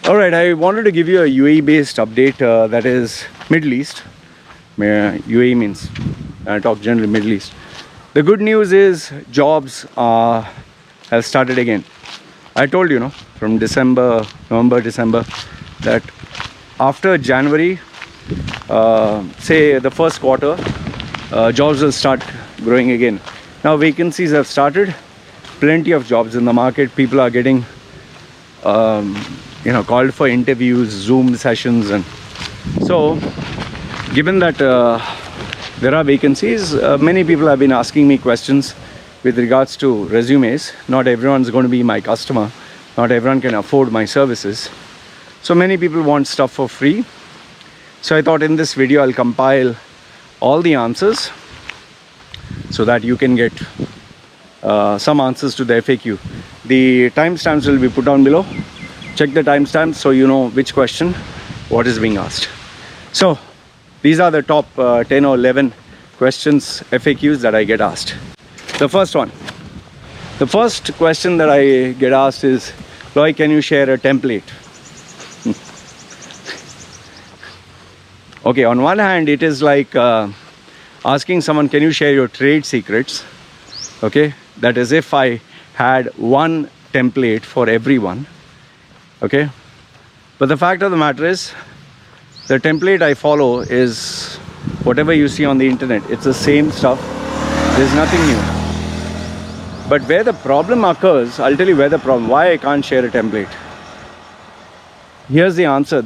Alright, I wanted to give you a UAE based update, that is Middle East. UAE means, I talk generally Middle East. The good news is jobs have started again. I told you, from November, December, that after January, say the first quarter, jobs will start growing again. Now vacancies have started, plenty of jobs in the market. People are getting called for interviews, Zoom sessions, and so given that there are vacancies, many people have been asking me questions with regards to resumes. Not everyone's going to be my customer, not everyone can afford my services, so many people want stuff for free. So I thought in this video I'll compile all the answers so that you can get some answers to the FAQ. The timestamps will be put down below. Check the timestamps so you know which question, what is being asked. So these are the top 10 or 11 questions, FAQs that I get asked. The first one. The first question that I get asked is, Loy, can you share a template? Okay, on one hand it is like asking someone, can you share your trade secrets? Okay, that is if I had one template for everyone. Okay, but the fact of the matter is, the template I follow is whatever you see on the internet. It's the same stuff, there's nothing new. But where the problem occurs, I'll tell you where the problem, why I can't share a template. Here's the answer.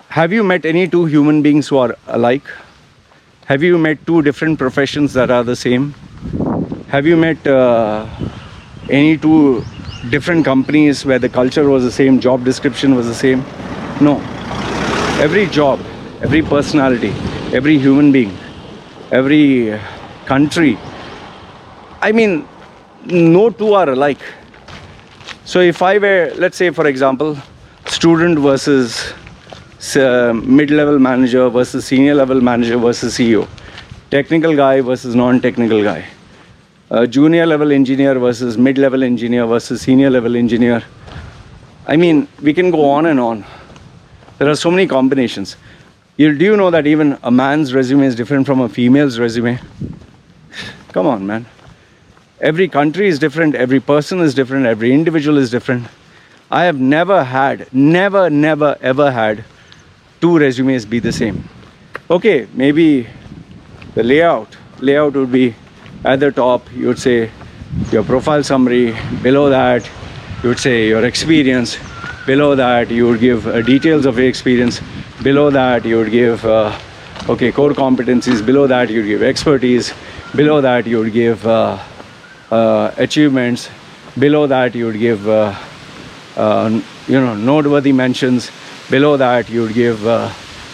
Have you met any two human beings who are alike? Have you met two different professions that are the same? Have you met any two different companies where the culture was the same, job description was the same? No. Every job, every personality, every human being, every country, I mean, no two are alike. So if I were, let's say for example, student versus mid-level manager versus senior level manager versus CEO, technical guy versus non-technical guy, junior level engineer versus mid-level engineer versus senior level engineer. I mean, we can go on and on. There are so many combinations. Do you know that even a man's resume is different from a female's resume? Come on, man. Every country is different, every person is different, every individual is different. I have never ever had two resumes be the same. Okay, maybe the layout would be at the top, you would say your profile summary, below that you would say your experience, below that you would give details of your experience, below that you would give core competencies, below that you would give expertise, below that you would give achievements, below that you would give noteworthy mentions, below that you would give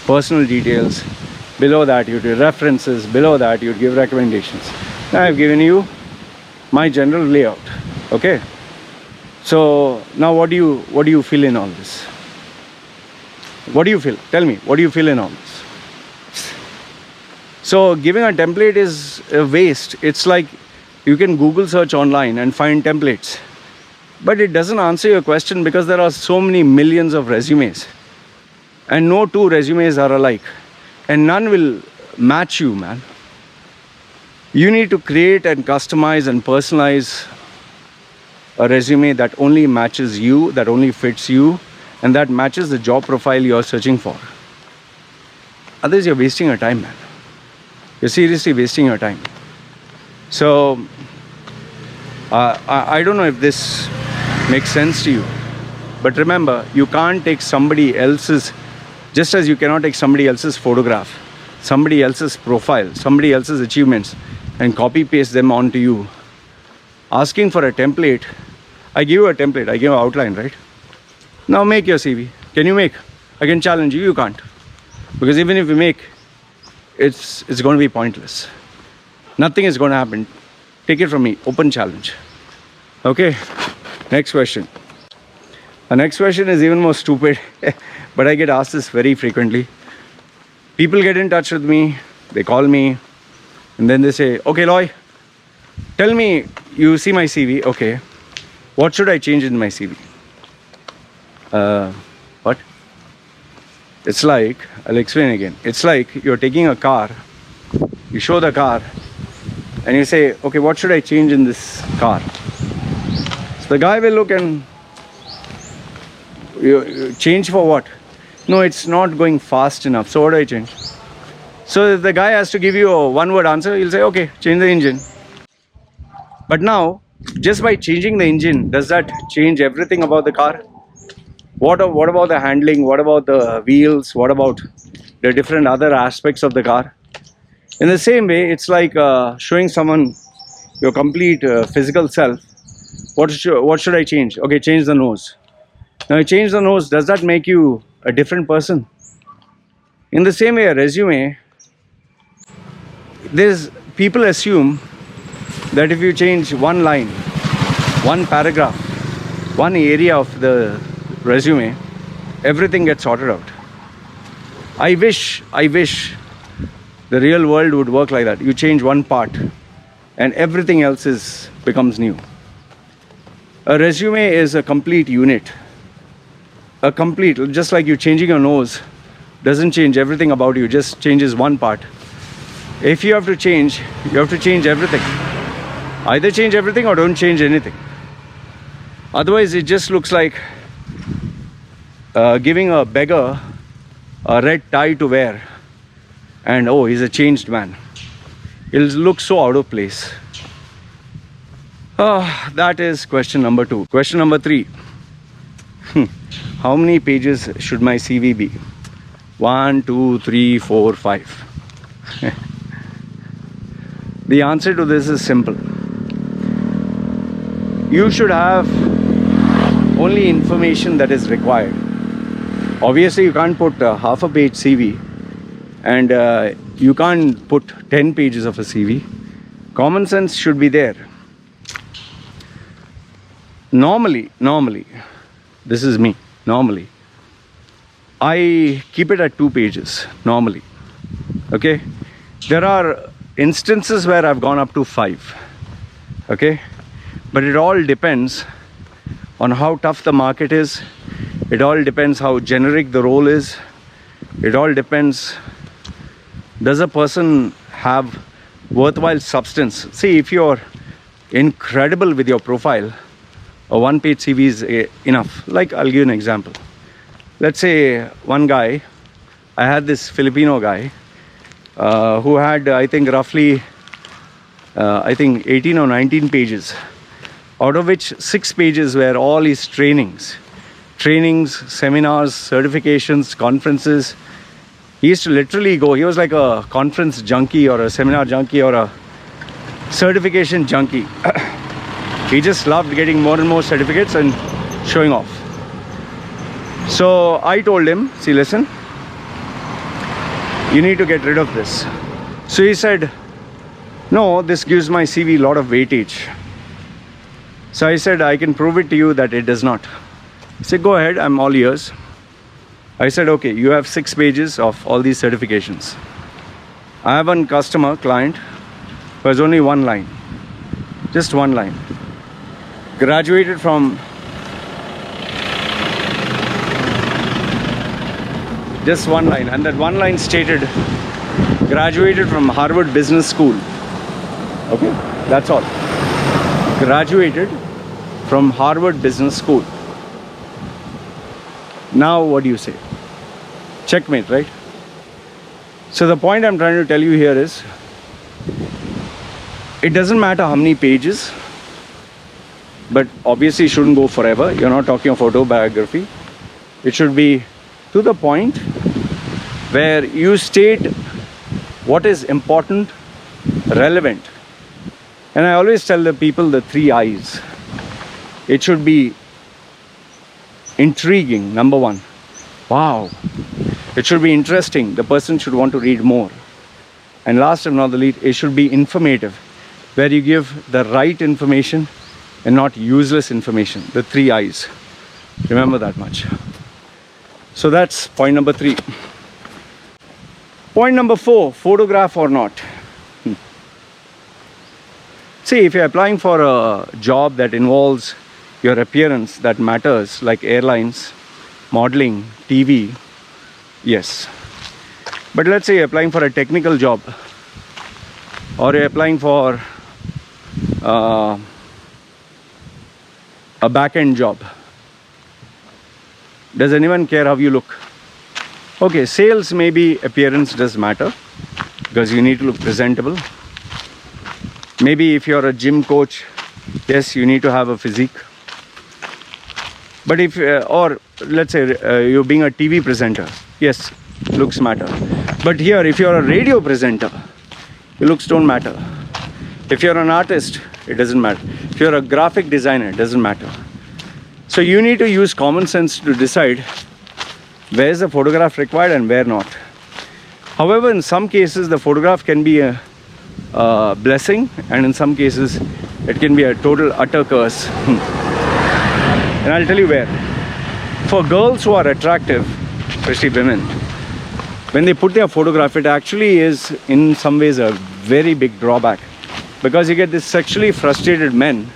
personal details, below that you would give references, below that you would give recommendations. Now I've given you my general layout. Okay, so now what do you feel in all this? What do you feel? Tell me, what do you feel in all this? So giving a template is a waste. It's like you can Google search online and find templates, but it doesn't answer your question because there are so many millions of resumes and no two resumes are alike and none will match you, man. You need to create and customize and personalize a resume that only matches you, that only fits you, and that matches the job profile you're searching for. Otherwise you're wasting your time, man. You're seriously wasting your time. So I don't know if this makes sense to you, but remember, you can't take somebody else's, just as you cannot take somebody else's photograph, somebody else's profile, somebody else's achievements, and copy paste them onto you. Asking for a template, I give you a template, I give you an outline, right? Now make your CV. Can you make? I can challenge you, you can't. Because even if you make, it's going to be pointless. Nothing is going to happen. Take it from me, open challenge. Okay, next question. The next question is even more stupid, but I get asked this very frequently. People get in touch with me, they call me, and then they say, okay, Loy, tell me, you see my CV, okay, what should I change in my CV? Uh, what? It's like, I'll explain again. It's like you're taking a car, you show the car, and you say, okay, what should I change in this car? So the guy will look and you change for what? No, it's not going fast enough. So what do I change? So the guy has to give you a one-word answer. He'll say, okay, change the engine. But now, just by changing the engine, does that change everything about the car? What about the handling? What about the wheels? What about the different other aspects of the car? In the same way, it's like showing someone your complete physical self. What should I change? Okay, change the nose. Now you change the nose, does that make you a different person? In the same way, a resume, people assume that if you change one line, one paragraph, one area of the resume, everything gets sorted out. I wish the real world would work like that. You change one part and everything else becomes new. A resume is a complete unit. Just like you changing your nose doesn't change everything about you, just changes one part. If you have to change everything. Either change everything or don't change anything. Otherwise, it just looks like giving a beggar a red tie to wear and oh, he's a changed man. It'll look so out of place. That is question number 2. Question number 3. How many pages should my CV be? 1, 2, 3, 4, 5. The answer to this is simple. You should have only information that is required. Obviously, you can't put half a page CV and you can't put 10 pages of a CV. Common sense should be there. Normally, this is me. Normally, I keep it at 2 pages. Normally, okay. There are instances where I've gone up to 5. Okay, but it all depends on how tough the market is. It all depends how generic the role is. It all depends. Does a person have worthwhile substance? See, if you're incredible with your profile, a 1-page CV is enough. Like, I'll give you an example. Let's say one guy, I had this Filipino guy who had, I think, roughly 18 or 19 pages, out of which 6 pages were all his trainings, seminars, certifications, conferences. He used to literally go, he was like a conference junkie or a seminar junkie or a certification junkie. He just loved getting more and more certificates and showing off. So I told him, see, listen, you need to get rid of this. So he said, no, this gives my CV a lot of weightage. So I said, I can prove it to you that it does not. He said, go ahead, I'm all ears. I said, okay, you have 6 pages of all these certifications. I have one client, who has only 1 line. Just 1 line. Graduated from just 1 line, and that 1 line stated graduated from Harvard Business School. Okay, that's all. Graduated from Harvard Business School. Now what do you say? Checkmate, right? So the point I'm trying to tell you here is, it doesn't matter how many pages, but obviously it shouldn't go forever. You're not talking of autobiography. It should be to the point where you state what is important, relevant. And I always tell the people the 3 I's. It should be intriguing, number 1. Wow. It should be interesting. The person should want to read more. And last but not the least, it should be informative, where you give the right information and not useless information. The 3 I's. Remember that much. So that's point number 3. Point number 4, photograph or not. See, if you're applying for a job that involves your appearance, that matters, like airlines, modeling, TV, yes. But let's say you're applying for a technical job, or you're applying for a back-end job. Does anyone care how you look? Okay, sales maybe appearance does matter because you need to look presentable. Maybe if you're a gym coach, yes, you need to have a physique. But if, or let's say you're being a TV presenter, yes, looks matter. But here, if you're a radio presenter, your looks don't matter. If you're an artist, it doesn't matter. If you're a graphic designer, it doesn't matter. So you need to use common sense to decide where is the photograph required and where not. However, in some cases, the photograph can be a blessing, and in some cases, it can be a total utter curse. And I'll tell you where. For girls who are attractive, especially women, when they put their photograph, it actually is in some ways a very big drawback, because you get these sexually frustrated men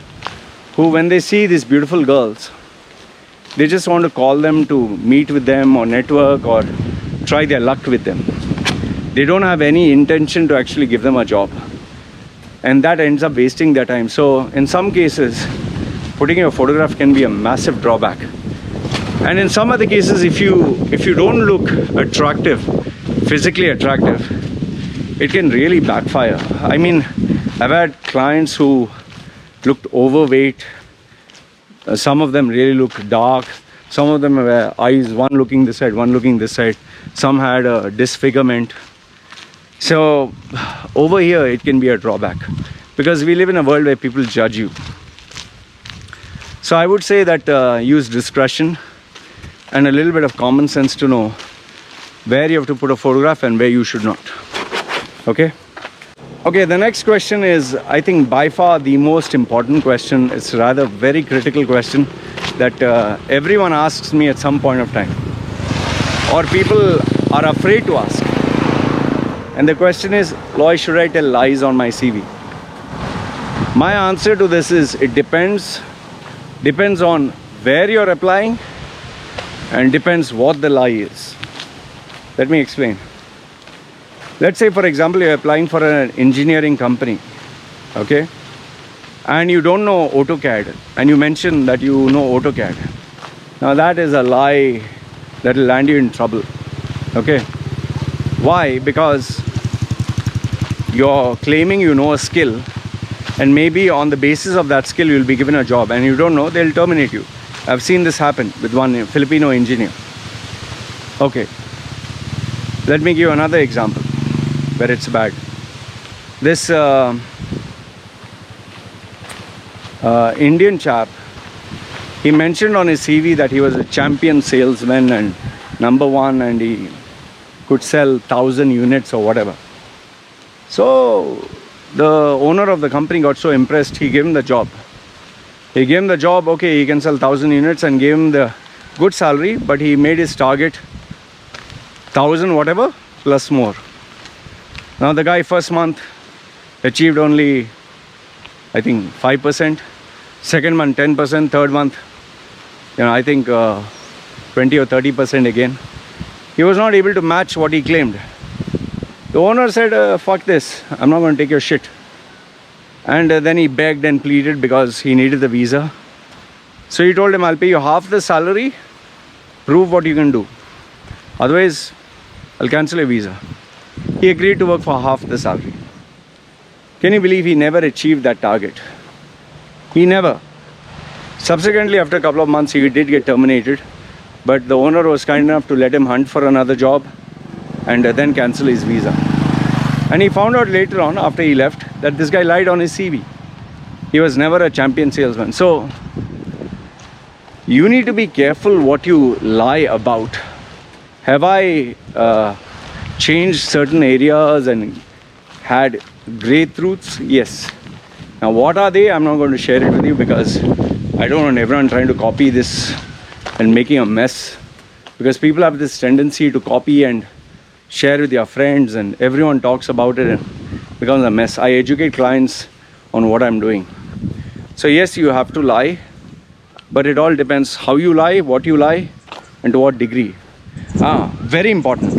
who, when they see these beautiful girls, they just want to call them to meet with them or network or try their luck with them. They don't have any intention to actually give them a job, and that ends up wasting their time. So in some cases, putting your photograph can be a massive drawback. And in some other cases, if you don't look attractive, physically attractive, it can really backfire. I mean, I've had clients who looked overweight. Some of them really looked dark. Some of them were eyes, one looking this side, one looking this side. Some had a disfigurement. So over here, it can be a drawback, because we live in a world where people judge you. So I would say that use discretion and a little bit of common sense to know where you have to put a photograph and where you should not. Okay? Okay, the next question is, I think, by far the most important question. It's rather very critical question that everyone asks me at some point of time, or people are afraid to ask. And the question is, Loy, should I tell lies on my CV? My answer to this is, it depends on where you're applying and depends what the lie is. Let me explain. Let's say, for example, you're applying for an engineering company, okay? And you don't know AutoCAD, and you mention that you know AutoCAD. Now that is a lie that will land you in trouble, okay? Why? Because you're claiming you know a skill, and maybe on the basis of that skill you'll be given a job, and you don't know, they'll terminate you. I've seen this happen with one Filipino engineer. Okay, let me give you another example where it's bad. This Indian chap, he mentioned on his CV that he was a champion salesman and #1, and he could sell 1,000 units or whatever. So the owner of the company got so impressed, he gave him the job. Okay, he can sell 1,000 units, and gave him the good salary, but he made his target 1,000 whatever plus more. Now the guy first month achieved only, I think, 5%. Second month 10%. Third month, I think 20 or 30% again. He was not able to match what he claimed. The owner said, fuck this, I'm not going to take your shit. And then he begged and pleaded because he needed the visa. So he told him, I'll pay you half the salary, prove what you can do. Otherwise, I'll cancel your visa. He agreed to work for half the salary. Can you believe he never achieved that target? He never. Subsequently, after a couple of months, he did get terminated. But the owner was kind enough to let him hunt for another job and then cancel his visa. And he found out later on, after he left, that this guy lied on his CV. He was never a champion salesman. So you need to be careful what you lie about. Have I changed certain areas and had breakthroughs? Yes. Now what are they? I'm not going to share it with you, because I don't want everyone trying to copy this and making a mess. Because people have this tendency to copy and share with your friends, and everyone talks about it and it becomes a mess. I educate clients on what I'm doing. So yes, you have to lie, but it all depends how you lie, what you lie, and to what degree. Very important.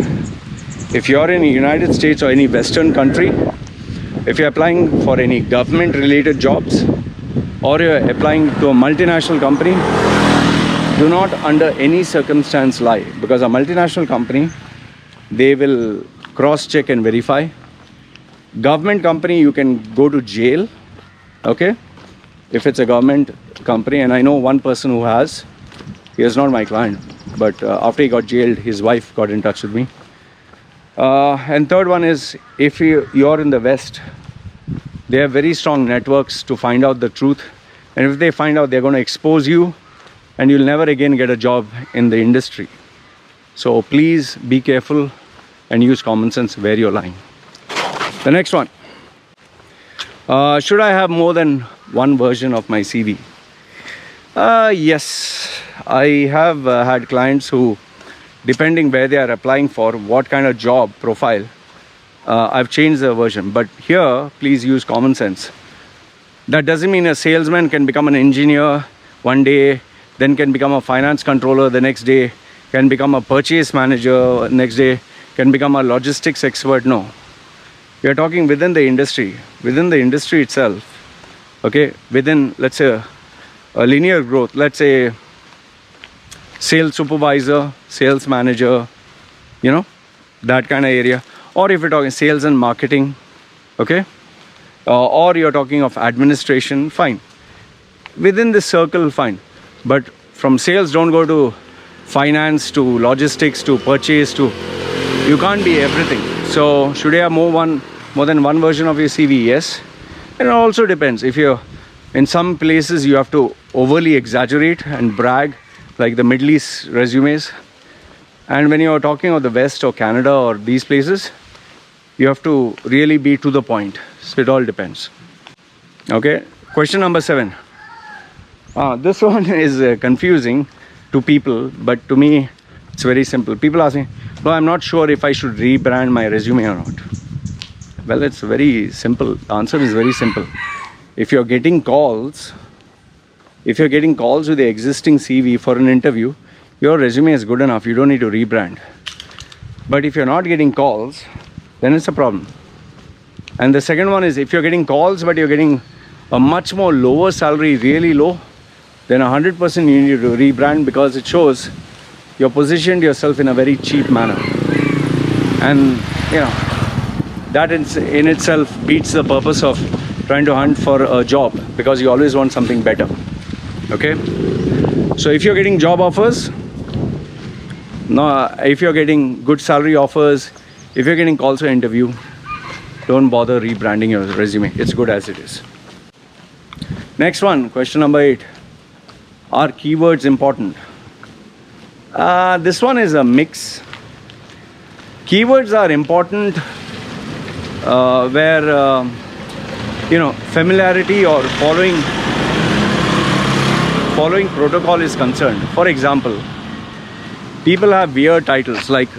If you're in the United States or any Western country, if you're applying for any government related jobs or you're applying to a multinational company, do not under any circumstance lie, because a multinational company, they will cross check and verify. Government company, you can go to jail, okay, if it's a government company. And I know one person who he is not my client, but after he got jailed, his wife got in touch with me. And third one is, if you're in the West, they have very strong networks to find out the truth, and if they find out, they're going to expose you and you'll never again get a job in the industry. So please be careful and use common sense where you're lying. The next one, should I have more than one version of my CV? Yes, I have had clients who, depending where they are applying for, what kind of job profile, I've changed the version. But here, please use common sense. That doesn't mean a salesman can become an engineer one day, then can become a finance controller the next day, can become a purchase manager next day, can become a logistics expert. No. We are talking within the industry itself, okay, within, let's say, a linear growth, let's say sales supervisor, sales manager, that kind of area. Or if you're talking sales and marketing, okay, or you're talking of administration, fine. Within this circle, fine. But from sales, don't go to finance, to logistics, to purchase, you can't be everything. So should you have more than one version of your CV? Yes. And it also depends. If you're in some places, you have to overly exaggerate and brag, like the Middle East resumes. And when you're talking of the West or Canada or these places, you have to really be to the point. So it all depends. Okay. Question number 7. This one is confusing to people, but to me, it's very simple. People ask me, no, I'm not sure if I should rebrand my resume or not. Well, it's very simple. The answer is very simple. If you're getting calls with the existing CV for an interview, your resume is good enough. You don't need to rebrand. But if you're not getting calls, then it's a problem. And the second one is, if you're getting calls but you're getting a much more lower salary, really low, then 100% you need to rebrand, because it shows you're positioned yourself in a very cheap manner. And that in itself beats the purpose of trying to hunt for a job, because you always want something better. Okay, so if you're getting job offers, if you're getting good salary offers, if you're getting calls for interview, don't bother rebranding your resume. It's good as it is. Next one, question number 8. Are keywords important? This one is a mix. Keywords are important where familiarity or following protocol is concerned. For example, people have weird titles like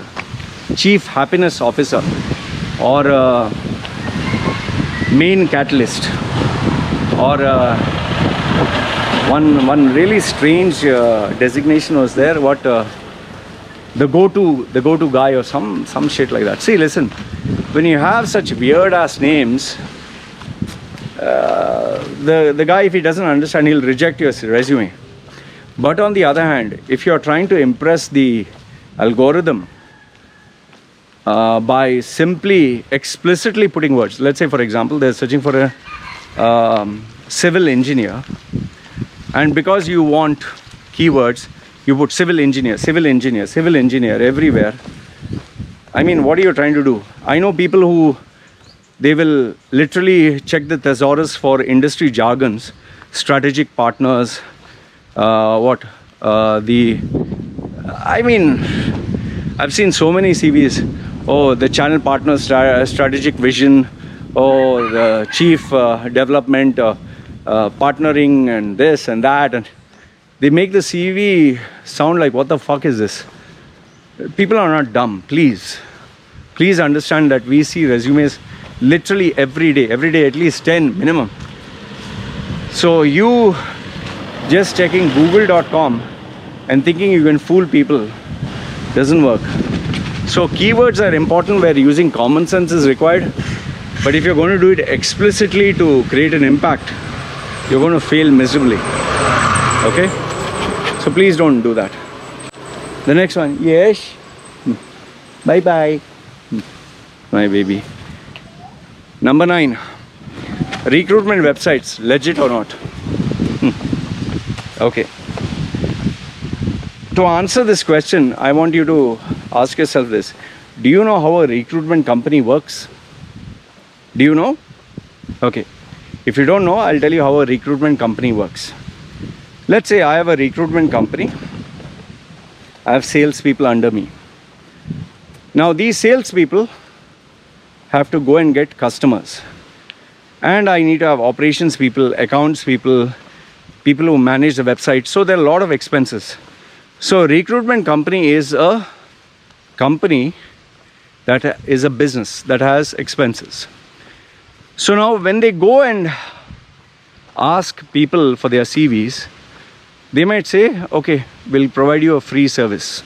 Chief Happiness Officer or Main Catalyst, or one really strange designation was there. The go-to guy or some shit like that. See, listen, when you have such weird ass names, the guy, if he doesn't understand, he'll reject your resume. But on the other hand, if you're trying to impress the algorithm by simply explicitly putting words, let's say for example they're searching for a civil engineer, and because you want keywords, you put civil engineer everywhere. I mean, what are you trying to do? I know people who, they will literally check the thesaurus for industry jargons, strategic partners, I've seen so many CVs. Oh, the channel partner strategic vision. Oh, the chief development partnering and this and that. And they make the CV sound like, what the fuck is this? People are not dumb. Please understand that we see resumes literally every day at least 10 minimum. So you just checking google.com and thinking you can fool people doesn't work. So keywords are important where using common sense is required, but if you're going to do it explicitly to create an impact, you're going to fail miserably. Okay, so please don't do that. The next one, yes, bye bye, my baby. Number 9, recruitment websites, legit or not? Okay, to answer this question, I want you to ask yourself this: do you know how a recruitment company works? Do you know? Okay, if you don't know, I'll tell you how a recruitment company works. Let's say I have a recruitment company. I have salespeople under me. Now these salespeople have to go and get customers, and I need to have operations people, accounts people, people who manage the website. So there are a lot of expenses. So recruitment company is a company that is a business that has expenses. So now when they go and ask people for their CVs, they might say, okay, we'll provide you a free service.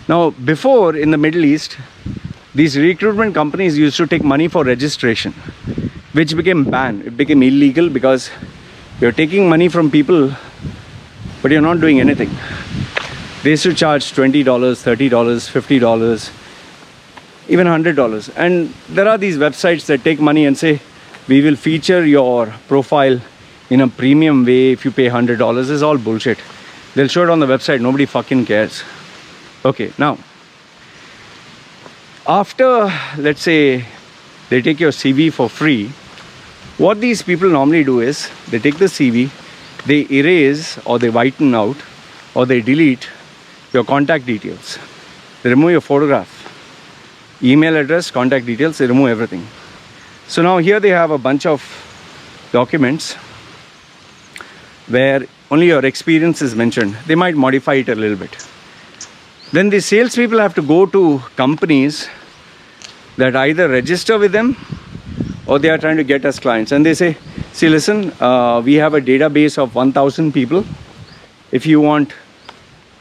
Now before, in the Middle East, these recruitment companies used to take money for registration, which became banned. It became illegal because you're taking money from people, but you're not doing anything. They used to charge $20, $30, $50, even $100. And there are these websites that take money and say, we will feature your profile in a premium way if you pay $100. This is all bullshit. They'll show it on the website. Nobody fucking cares. Okay, now, after, let's say, they take your CV for free, what these people normally do is, they take the CV, they erase or they whiten out or they delete your contact details. They remove your photograph, email address, contact details, they remove everything. So now here they have a bunch of documents where only your experience is mentioned. They might modify it a little bit. Then the salespeople have to go to companies that either register with them or they are trying to get us clients. And they say, see, listen, we have a database of 1,000 people. If you want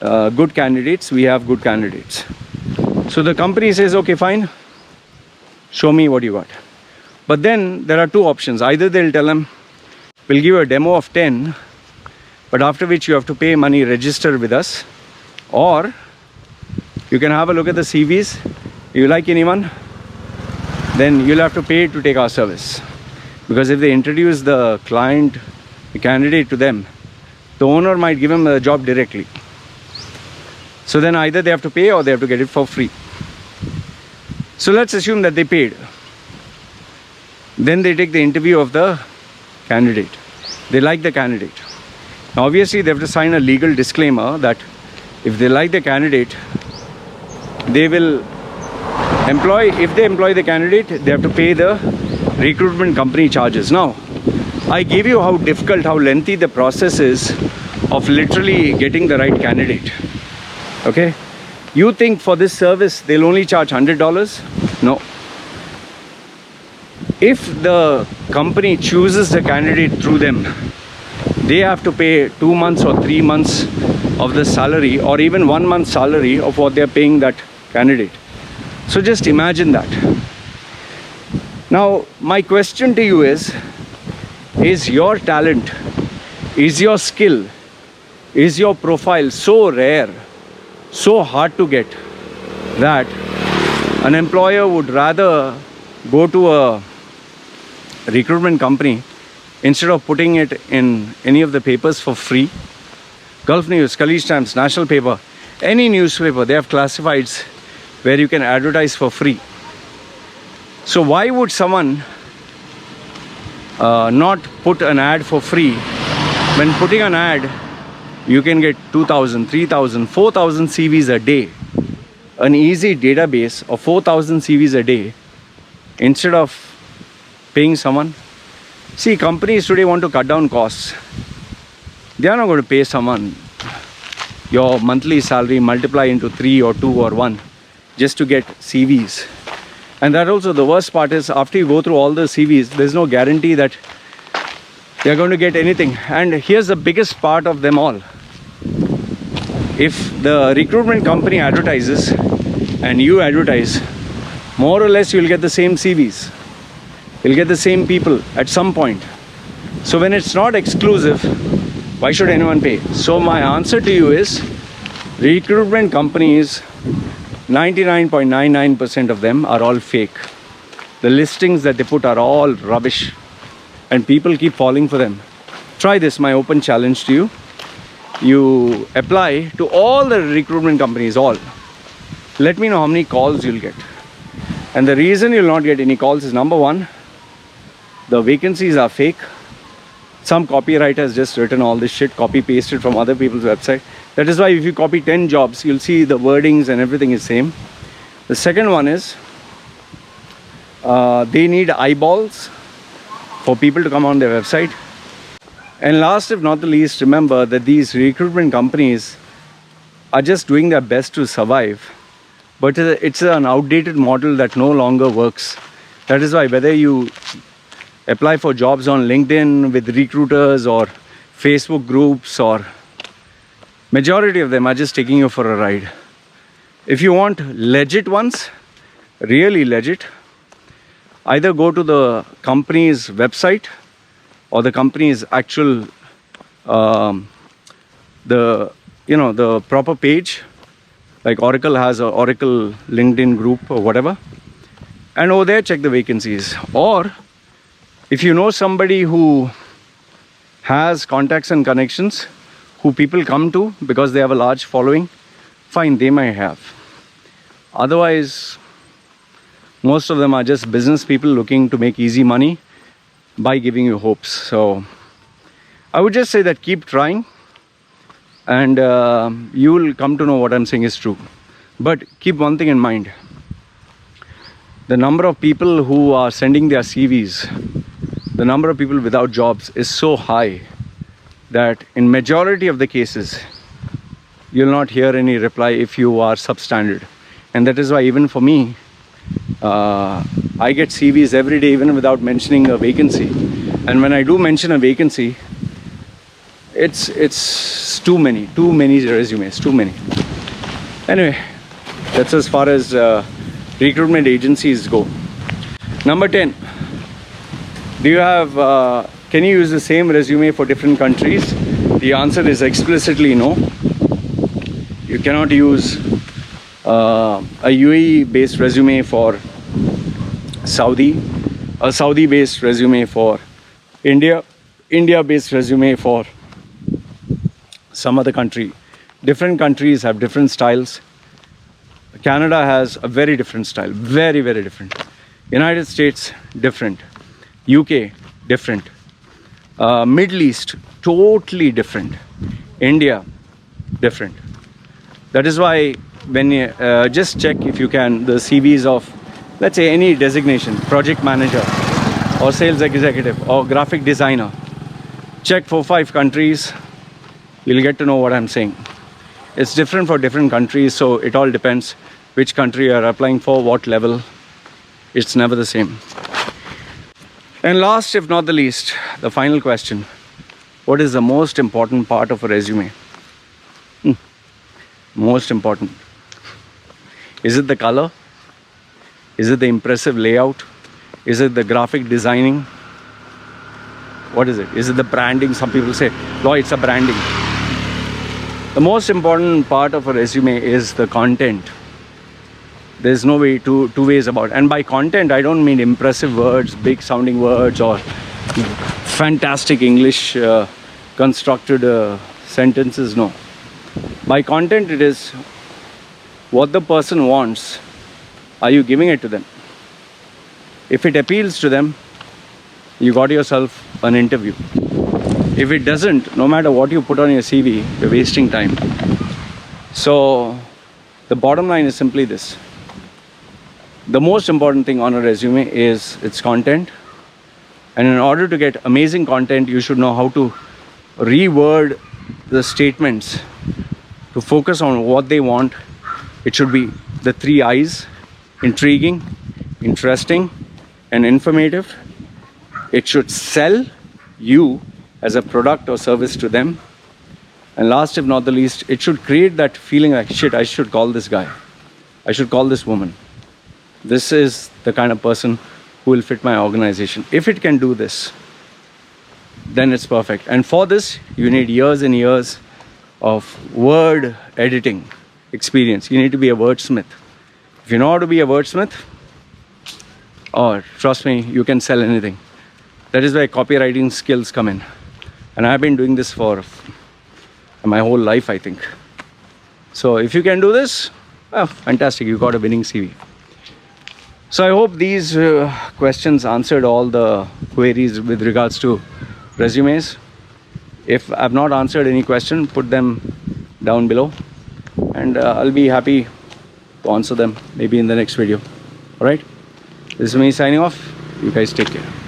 good candidates, we have good candidates. So the company says, okay, fine, show me what you got. But then there are two options. Either they'll tell them, we'll give you a demo of 10, but after which you have to pay money, register with us. Or you can have a look at the CVs. If you like anyone, then you'll have to pay to take our service. Because if they introduce the client, the candidate to them, the owner might give him a job directly. So then either they have to pay or they have to get it for free. So let's assume that they paid. Then they take the interview of the candidate. They like the candidate. Now obviously they have to sign a legal disclaimer that if they like the candidate, they will if they employ the candidate, they have to pay the recruitment company charges. Now, I gave you how difficult, how lengthy the process is of literally getting the right candidate. Okay? You think for this service, they'll only charge $100? No. If the company chooses the candidate through them, they have to pay 2 months or 3 months of the salary or even 1 month's salary of what they're paying that candidate. So just imagine that. Now, my question to you is your talent, is your skill, is your profile so rare, so hard to get that an employer would rather go to a recruitment company instead of putting it in any of the papers for free? Gulf News, Khaleej Times, National Paper, any newspaper, they have classifieds where you can advertise for free. So why would someone not put an ad for free when putting an ad you can get 2,000, 3,000, 4,000 CVs a day, an easy database of 4,000 CVs a day instead of paying someone? See, companies today want to cut down costs. They are not going to pay someone your monthly salary multiply into 3 or 2 or 1 just to get CVs. And that also, the worst part is, after you go through all the CVs, there's no guarantee that they're going to get anything. And here's the biggest part of them all. If the recruitment company advertises and you advertise, more or less you'll get the same CVs. You'll get the same people at some point. So when it's not exclusive, why should anyone pay? So my answer to you is, recruitment companies, 99.99% of them are all fake. The listings that they put are all rubbish, and people keep falling for them. Try this, my open challenge to you. You apply to all the recruitment companies, all. Let me know how many calls you'll get. And the reason you'll not get any calls is, number one, the vacancies are fake. Some copywriter has just written all this shit, copy pasted from other people's website. That is why if you copy 10 jobs, you'll see the wordings and everything is same. The second one is, they need eyeballs for people to come on their website. And last, if not the least, remember that these recruitment companies are just doing their best to survive. But it's an outdated model that no longer works. That is why whether you apply for jobs on LinkedIn with recruiters or Facebook groups, or majority of them are just taking you for a ride. If you want legit ones, really legit, either go to the company's website or the company's actual the proper page, like Oracle has a Oracle LinkedIn group or whatever, and over there check the vacancies. Or if you know somebody who has contacts and connections who people come to because they have a large following, fine, they might have. Otherwise, most of them are just business people looking to make easy money by giving you hopes. So I would just say that keep trying, and you will come to know what I'm saying is true. But keep one thing in mind: the number of people who are sending their CVs, the number of people without jobs is so high that in majority of the cases you'll not hear any reply if you are substandard. And that is why even for me, I get CVs every day even without mentioning a vacancy. And when I do mention a vacancy, it's too many resumes, too many. Anyway, that's as far as recruitment agencies go. Number 10, do you have can you use the same resume for different countries? The answer is explicitly no. You cannot use a UAE based resume for Saudi, a Saudi based resume for India, India based resume for some other country. Different countries have different styles. Canada has a very different style, very, very different. United States, different. UK, different. Middle East, totally different. India, different. That is why when you just check, if you can, the CVs of, let's say, any designation, project manager or sales executive or graphic designer. Check 4-5 countries, you'll get to know what I'm saying. It's different for different countries, so it all depends which country you are applying for, what level. It's never the same. And last, if not the least, the final question: what is the most important part of a resume? Most important. Is it the color? Is it the impressive layout? Is it the graphic designing? What is it? Is it the branding? Some people say, no, it's a branding. The most important part of a resume is the content. There's no way two ways about it. And by content, I don't mean impressive words, big sounding words, or fantastic English constructed sentences. No. By content, it is what the person wants. Are you giving it to them? If it appeals to them, you got yourself an interview. If it doesn't, no matter what you put on your CV, you're wasting time. So the bottom line is simply this: the most important thing on a resume is its content. And in order to get amazing content, you should know how to reword the statements to focus on what they want. It should be the 3 I's: intriguing, interesting, and informative. It should sell you as a product or service to them. And last, if not the least, it should create that feeling like, shit, I should call this guy. I should call this woman. This is the kind of person who will fit my organization. If it can do this, then it's perfect. And for this, you need years and years of word editing experience. You need to be a wordsmith. If you know how to be a wordsmith, or trust me, you can sell anything. That is where copywriting skills come in. And I've been doing this for my whole life, I think. So if you can do this, well, fantastic, you got a winning CV. So I hope these questions answered all the queries with regards to resumes. If I've not answered any question, put them down below, and I'll be happy to answer them maybe in the next video. All right, this is me signing off. You guys take care.